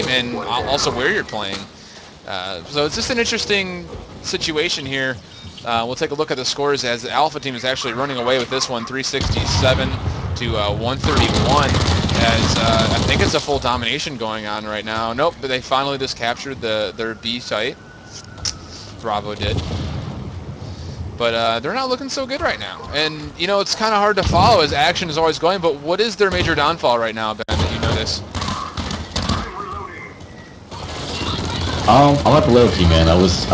and also where you're playing. So it's just an interesting situation here. We'll take a look at the scores as the Alpha team is actually running away with this one, 367 to 131. As I think it's a full domination going on right now. Nope, but they finally just captured their B site. Bravo did. But they're not looking so good right now. And, you know, it's kind of hard to follow as action is always going, but what is their major downfall right now, Ben, that you notice? I'm at the low key, man. I was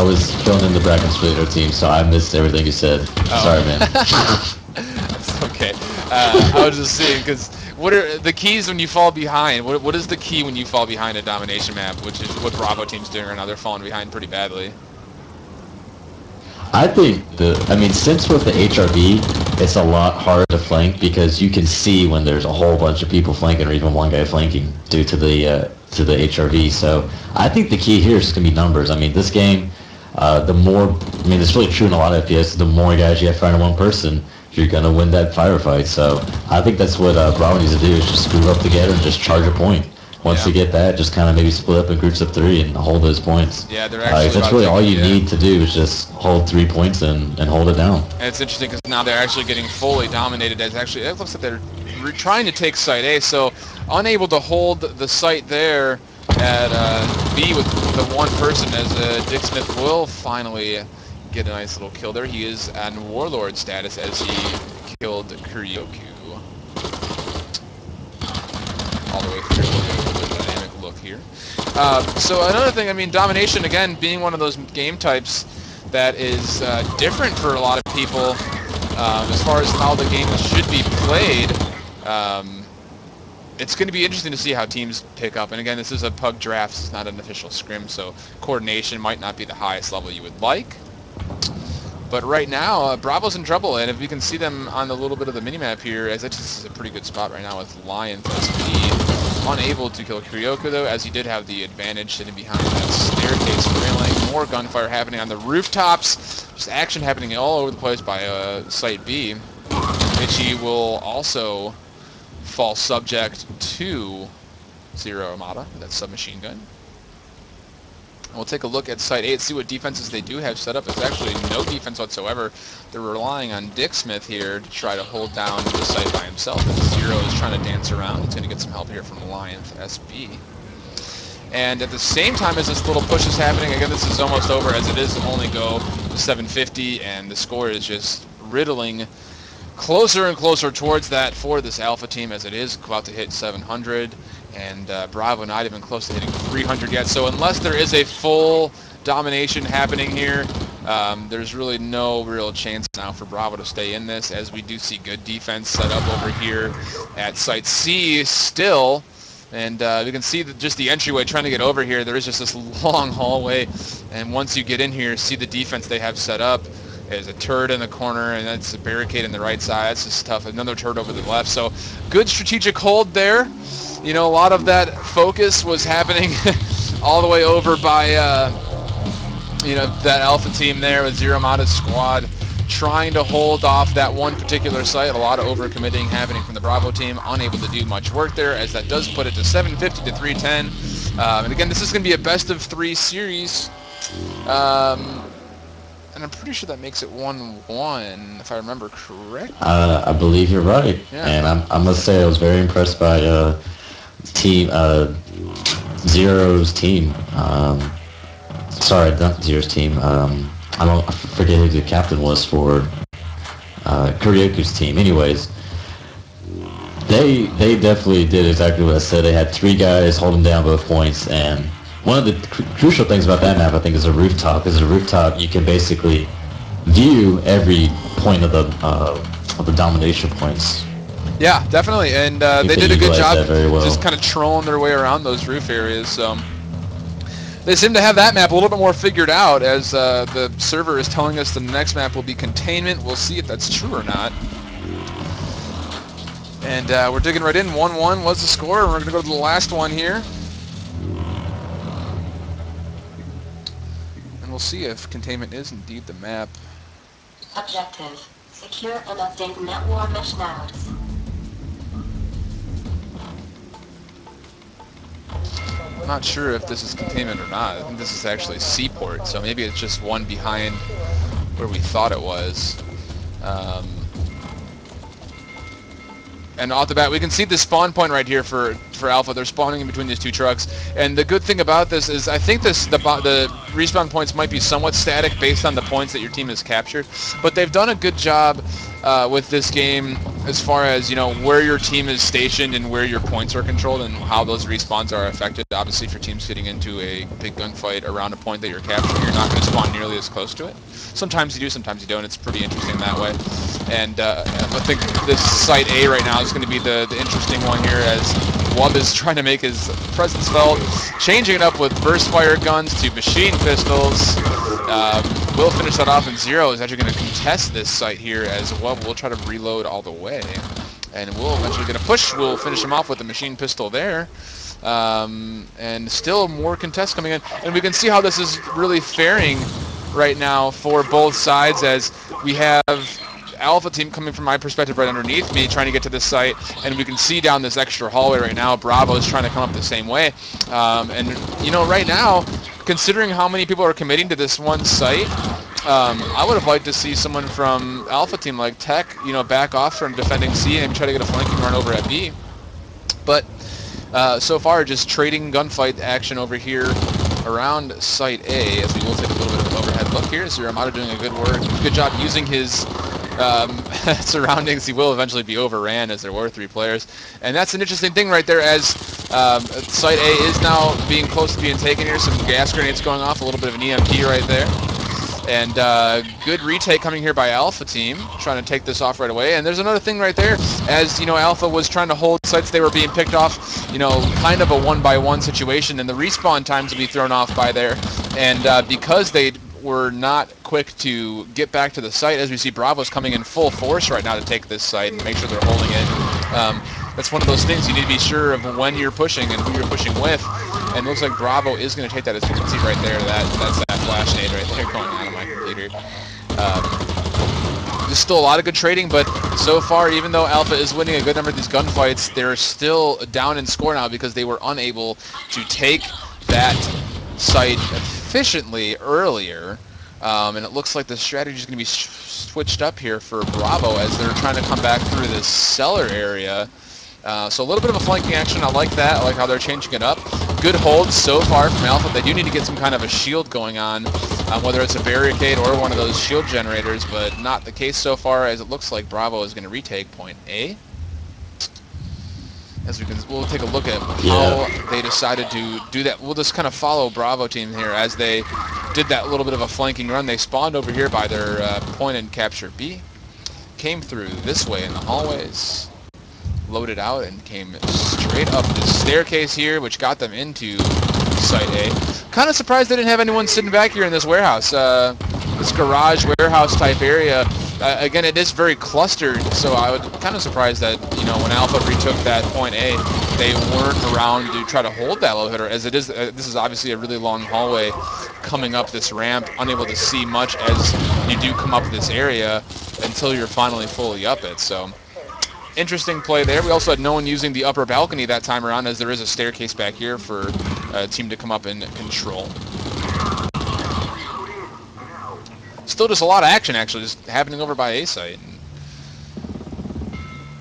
filling in the brackets for the other team, so I missed everything you said. Oh. Sorry, man. That's okay. I was just saying, because what are the keys when you fall behind? What is the key when you fall behind a domination map, which is what Bravo team's doing right now? They're falling behind pretty badly. I think since with the HRV, it's a lot harder to flank because you can see when there's a whole bunch of people flanking or even one guy flanking due to the HRV. So I think the key here is going to be numbers. I mean, this game, the more, it's really true in a lot of FPS, the more guys you have fighting one person, you're going to win that firefight. So I think that's what Bravo needs to do is just group up together and just charge a point. Once you get that, just kind of maybe split up in groups of 3 and hold those points. Yeah, they're actually that's really all you need to do is just hold 3 points and hold it down. And it's interesting because now they're actually getting fully dominated. As actually, it looks like they're trying to take site A, so unable to hold the site there at B with the one person as Dick Smith will finally get a nice little kill there. He is on Warlord status as he killed Kuryoku. All the way through with a dynamic look here. So another thing, domination, again, being one of those game types that is different for a lot of people as far as how the game should be played. It's going to be interesting to see how teams pick up. And again, this is a PUG draft, it's not an official scrim, so coordination might not be the highest level you would like. But right now, Bravo's in trouble, and if you can see them on a little bit of the minimap here, as this is a pretty good spot right now with Lion SP unable to kill Kuryoku, though, as he did have the advantage sitting behind that staircase railing. More gunfire happening on the rooftops, just action happening all over the place by Site B. Ichi will also fall subject to Zero Armada, that submachine gun. We'll take a look at Site 8, see what defenses they do have set up. It's actually no defense whatsoever. They're relying on Dick Smith here to try to hold down the site by himself. And Zero is trying to dance around. He's going to get some help here from Lion SB. And at the same time as this little push is happening, again, this is almost over as it is only go to 750, and the score is just riddling closer and closer towards that for this Alpha team as it is about to hit 700. And Bravo not even close to hitting 300 yet. So unless there is a full domination happening here, there's really no real chance now for Bravo to stay in this, as we do see good defense set up over here at Site C still. And we can see just the entryway trying to get over here. There is just this long hallway, and once you get in here, see the defense they have set up. There's a turret in the corner, and that's a barricade on the right side. That's just tough. Another turret over the left. So good strategic hold there. You know, a lot of that focus was happening all the way over by, that Alpha team there with Zero Armada's squad trying to hold off that one particular site. A lot of overcommitting happening from the Bravo team, unable to do much work there, as that does put it to 750 to 310. And again, this is going to be a best-of-3 series. And I'm pretty sure that makes it 1-1, if I remember correctly. I believe you're right. Yeah. And I must say I was very impressed by Zero's team. Sorry, not Zero's team. I forget who the captain was for Kuryoku's team. Anyways, they definitely did exactly what I said. They had 3 guys holding down both points, and one of the crucial things about that map, I think, is a rooftop. Because a rooftop, you can basically view every point of the domination points. Yeah, definitely, and they did a good job well. just kind of trolling their way around those roof areas. So they seem to have that map a little bit more figured out, as the server is telling us the next map will be containment. We'll see if that's true or not. And we're digging right in. 1-1 was the score, and we're going to go to the last one here. And we'll see if containment is indeed the map. Objective: secure and update net war mesh nodes. I'm not sure if this is containment or not. I think this is actually Seaport, so maybe it's just one behind where we thought it was. And off the bat, we can see the spawn point right here for Alpha. They're spawning in between these two trucks. And the good thing about this is I think the respawn points might be somewhat static based on the points that your team has captured. But they've done a good job with this game as far as, you know, where your team is stationed and where your points are controlled and how those respawns are affected. Obviously, for teams getting into a big gunfight around a point that you're capturing, you're not going to spawn nearly as close to it. Sometimes you do, sometimes you don't. It's pretty interesting that way. And I think this Site A right now is going to be the interesting one here as Wub is trying to make his presence felt, changing it up with burst fire guns to machine pistols. Will finish that off, and Zero is actually going to contest this site here as Wub will try to reload all the way. And Will eventually get a push. We'll finish him off with the machine pistol there. And still more contests coming in. And we can see how this is really faring right now for both sides as we have Alpha team coming from my perspective right underneath me trying to get to this site, and we can see down this extra hallway right now Bravo is trying to come up the same way. And you know, right now, considering how many people are committing to this one site, I would have liked to see someone from Alpha team like Tech, you know, back off from defending C and try to get a flanking run over at B. But so far just trading gunfight action over here around Site A, as we will take a little bit of an overhead look here. So Yamato doing a good job using his surroundings. He will eventually be overran as there were 3 players. And that's an interesting thing right there as Site A is now being close to being taken here. Some gas grenades going off, a little bit of an EMP right there. And good retake coming here by Alpha team, trying to take this off right away. And there's another thing right there, as you know, Alpha was trying to hold sites. They were being picked off, you know, kind of a 1-by-1 situation, and the respawn times will be thrown off by there. And because they were not quick to get back to the site, as we see Bravo's coming in full force right now to take this site and make sure they're holding it. That's one of those things you need to be sure of when you're pushing and who you're pushing with. And it looks like Bravo is going to take that, as you can see right there. That's that flash nade right there going on my computer. There's still a lot of good trading, but so far, even though Alpha is winning a good number of these gunfights, they're still down in score now because they were unable to take that site efficiently earlier. And it looks like the strategy is going to be switched up here for Bravo as they're trying to come back through this cellar area. So a little bit of a flanking action. I like that. I like how they're changing it up. Good holds so far from Alpha. They do need to get some kind of a shield going on, whether it's a barricade or one of those shield generators, but not the case so far, as it looks like Bravo is going to retake point A. As we'll take a look at how they decided to do that. We'll just kind of follow Bravo team here as they did that little bit of a flanking run. They spawned over here by their point and capture B, came through this way in the hallways, loaded out, and came straight up this staircase here, which got them into Site A. Kind of surprised they didn't have anyone sitting back here in this warehouse, this garage warehouse type area. Again, it is very clustered, so I would kind of surprised that, you know, when Alpha retook that point A, they weren't around to try to hold that elevator, as it is. This is obviously a really long hallway coming up this ramp, unable to see much as you do come up this area until you're finally fully up it. So interesting play there. We also had no one using the upper balcony that time around, as there is a staircase back here for a team to come up and control. Still just a lot of action, actually, just happening over by A site.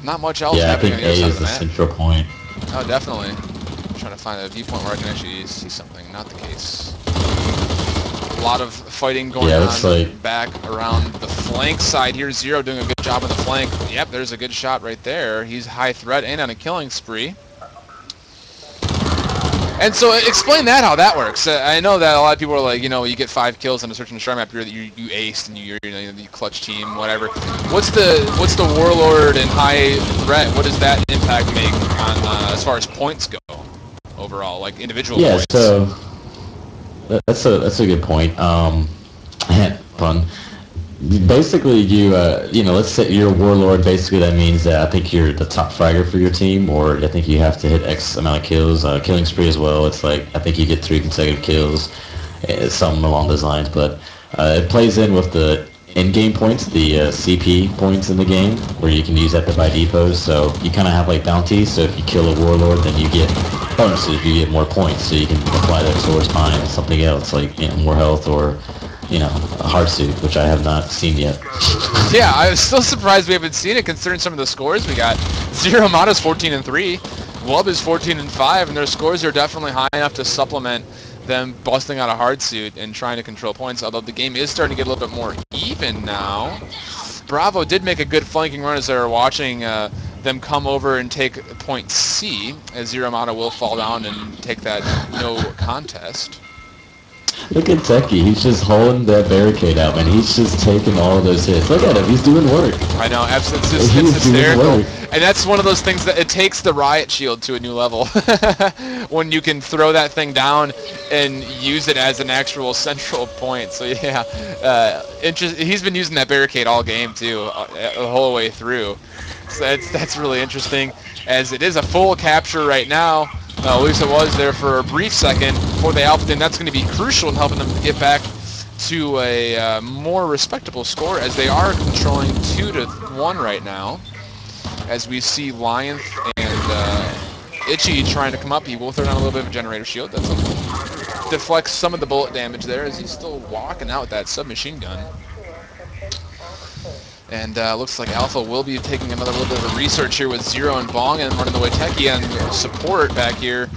Not much else happening on the other side of the map. I think A is the central point. Oh, definitely. I'm trying to find a viewpoint where I can actually see something. Not the case. A lot of fighting going on back around the flank side here. Zero doing a good job on the flank. Yep, there's a good shot right there. He's high threat and on a killing spree. And so explain that, how that works. I know that a lot of people are like, you know, you get 5 kills on a search and destroy map here that you aced and you clutch team, whatever. What's the warlord and high threat? What does that impact make on as far as points go overall, like individual points? Yeah, so that's a good point. Pun. Basically, you know, let's say you're a warlord. Basically, that means that I think you're the top fragger for your team, or I think you have to hit X amount of kills. Killing spree as well. It's like I think you get 3 consecutive kills, something along those lines. But it plays in with the in-game points, the CP points in the game, where you can use that to buy depots. So you kind of have like bounties. So if you kill a warlord, then you get bonuses. You get more points, so you can apply that towards buying something else, like more health or a hard suit, which I have not seen yet. Yeah, I was still surprised we haven't seen it considering some of the scores we got. Zero Mata's 14-3, Wub is 14-5, and their scores are definitely high enough to supplement them busting out a hard suit and trying to control points, although the game is starting to get a little bit more even now. Bravo did make a good flanking run as they were watching them come over and take point C, as Zero Mata will fall down and take that no contest. Look at Techie, he's just holding that barricade out, man. He's just taking all those hits. Look at him, he's doing work. I know, absolutely. It's hysterical. And that's one of those things that it takes the riot shield to a new level. When you can throw that thing down and use it as an actual central point. So yeah, he's been using that barricade all game too, the whole way through. So that's really interesting, as it is a full capture right now. At least it was there for a brief second before they alpha, and that's going to be crucial in helping them to get back to a more respectable score, as they are controlling 2-1 right now. As we see Lionth and Itchy trying to come up, he will throw down a little bit of a generator shield. That's deflects some of the bullet damage there, as he's still walking out with that submachine gun. And looks like Alpha will be taking another little bit of a research here with Zero and Bong, and running the way Techie and support back here,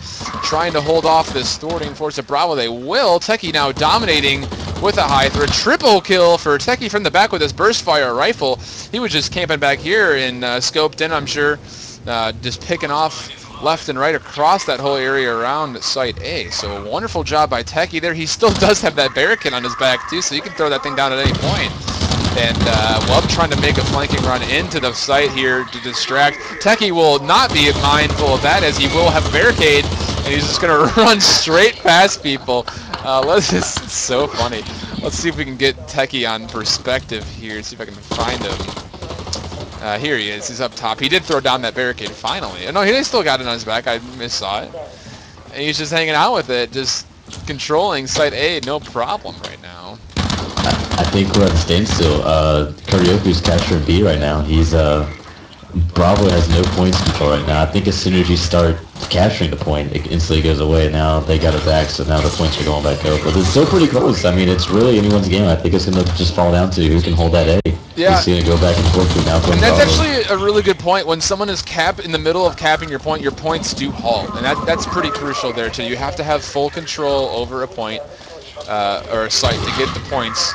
trying to hold off this thwarting force of Bravo. They will. Techie now dominating with a high threat. Triple kill for Techie from the back with his burst fire rifle. He was just camping back here and scoped in, I'm sure, just picking off left and right across that whole area around Site A. So a wonderful job by Techie there. He still does have that barricade on his back too, so you can throw that thing down at any point. And Wub trying to make a flanking run into the site here to distract. Techie will not be mindful of that, as he will have a barricade, and he's just going to run straight past people. It's so funny. Let's see if we can get Techie on perspective here, see if I can find him. Here he is. He's up top. He did throw down that barricade finally. No, he still got it on his back. I missaw it. And he's just hanging out with it, just controlling Site A, no problem right now. I think we're at a standstill. Karaoke's capturing B right now. He's Bravo has no points control right now. I think as soon as you start capturing the point, it instantly goes away. Now they got it back, so now the points are going back up. But it's still pretty close. I mean, it's really anyone's game. I think it's going to just fall down to who can hold that A. Yeah. It's going to go back and forth between Alpha and that's Bravo. actually a really good point. When someone is in the middle of capping your point, your points do halt, and that's pretty crucial there too. You have to have full control over a point or a site to get the points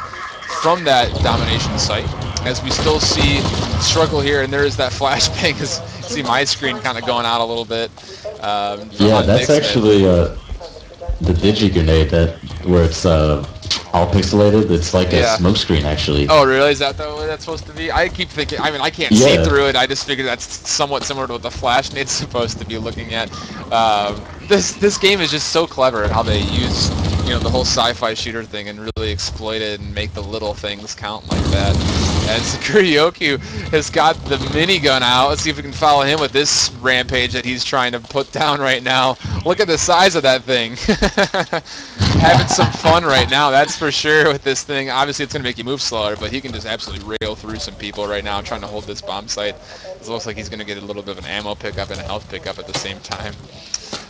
from that domination site, as we still see struggle here, and there is that flashbang. As you see my screen kind of going out a little bit. Yeah, that's actually the digi grenade where it's all pixelated. It's like a smoke screen, actually. Oh, really? Is that the way that's supposed to be? I keep thinking, I mean, I can't see through it. I just figured that's somewhat similar to what the flash nade's supposed to be looking at. This game is just so clever at how they use, the whole sci-fi shooter thing and really exploit it and make the little things count like that. As Kuryoku has got the minigun out. Let's see if we can follow him with this rampage that he's trying to put down right now. Look at the size of that thing. Having some fun right now, that's for sure, with this thing. Obviously, it's going to make you move slower, but he can just absolutely rail through some people right now trying to hold this bomb site. It looks like he's going to get a little bit of an ammo pickup and a health pickup at the same time.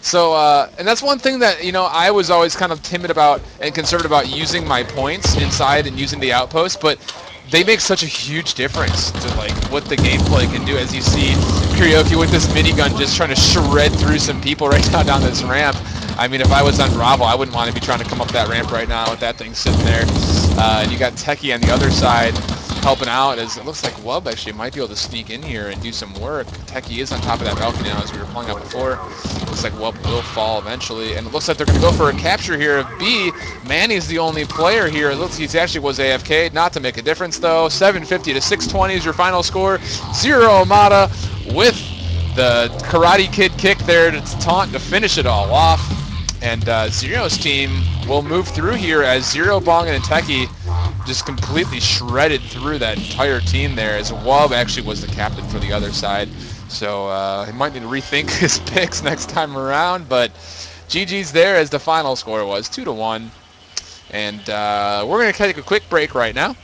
So, and that's one thing that, I was always kind of timid about and concerned about using my points inside and using the outpost, but they make such a huge difference to what the gameplay can do. As you see Kuryoku with this minigun just trying to shred through some people right now down this ramp. I mean, if I was on Bravo, I wouldn't want to be trying to come up that ramp right now with that thing sitting there. And you got Techie on the other side helping out, as it looks like Wub actually might be able to sneak in here and do some work. Techie is on top of that balcony now, as we were pulling up before. Looks like Wub will fall eventually, and it looks like they're going to go for a capture here of B. Manny's the only player here. It looks like he actually was AFK, not to make a difference though. 750 to 620 is your final score. Zero Mata with the Karate Kid kick there to taunt to finish it all off. And Zero's team will move through here, as Zero, Bong, and Techie just completely shredded through that entire team there, as Wub actually was the captain for the other side. So he might need to rethink his picks next time around, but GG's there, as the final score was 2-1. And we're going to take a quick break right now.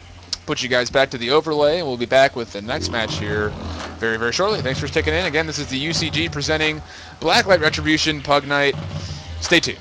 put you guys back to the overlay, and we'll be back with the next match here very, very shortly. Thanks for sticking in. Again, this is the UCG presenting Blacklight Retribution Pug Night. Stay tuned.